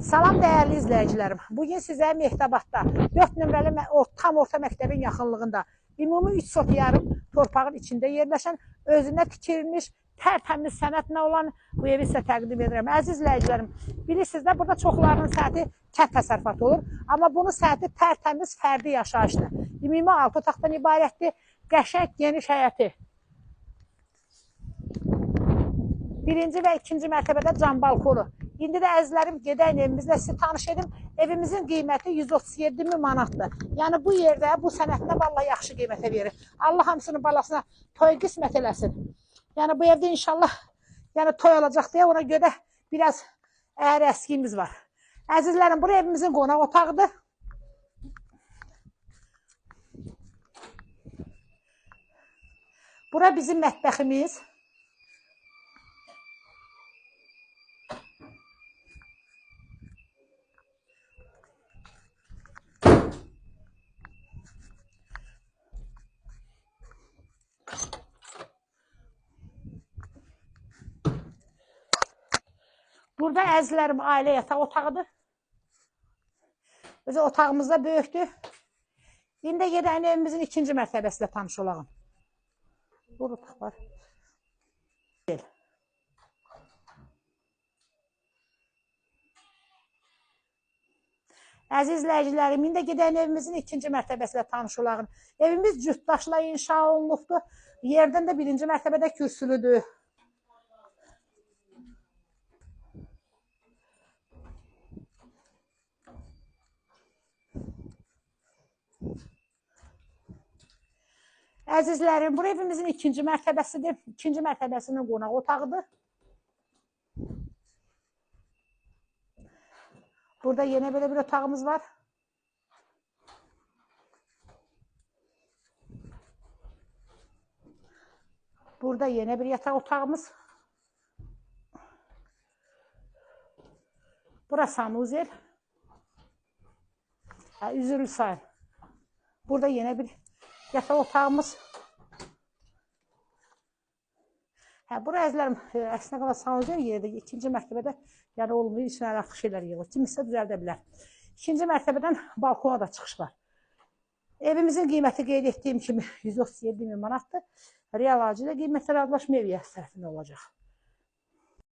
Salam dəyərli izləyicilərim. Bugün sizə Mehdabadda 4 nömrəli tam orta məktəbin yaxınlığında ümumi 3 sot yarım torpağın içində yerləşən, özünə tikirilmiş, tərtəmiz sənətlə olan bu evi sizə təqdim edirəm. Əziz izləyicilərim, bilirsiniz də burada çoxlarının səhəti kənd təsərrüfatı olur. Amma bunun səhəti tərtəmiz fərdi yaşayışdır. Ümumi 6 otaqdan ibarətdir, qəşəng geniş həyəti. Birinci və ikinci mərtəbədə cam balkonu. İndi də əzizlərim, gedək evimizlə sizi tanış edim. Evimizin qiyməti 137.000 manatdır. Yəni bu yerdə, bu sənətdə vallahi yaxşı qiymətə verir. Allah hamısının balasına toy qismət eləsin. Yəni bu evdə inşallah toy olacaq deyə ona görə biraz əhər əskiyimiz var. Əzizlərim, bu evimizin qonaq otağıdır. Bura bizim mətbəximiz. Burada əzizlərim ailə yataq otağıdır. Özü otağımız da böyükdür. İndi gedək evimizin ikinci mərtəbəsilə tanış olağım. Burada otaq var. Əziz izləyicilərim, indi gedək evimizin ikinci mərtəbəsilə tanış olağım. Evimiz cütdaşla inşa olunubdur. Yerdən də birinci mərtəbədə kürsülüdür. Əzizlərim, bu evimizin ikinci mərtəbəsidir. İkinci mərtəbəsinin qonaq otağıdır. Burada yenə belə bir otağımız var. Burada yenə bir yataq otağımız. Burası sanuzel. Üzülü sayın. Burada yenə bir yataq otağımız. Bura əzizlərim, əslində qala sanuzel yerdə, ikinci mərtəbədə olmuyor, içinə əlaqlı şeylər yığılır. Kimsə düzəldə bilər. İkinci mərtəbədən balkona da çıxış var. Evimizin qiyməti qeyd etdiyim kimi 137.000 manatdır. Real acilə qiymətə razılaşma ev tərəfində olacaq.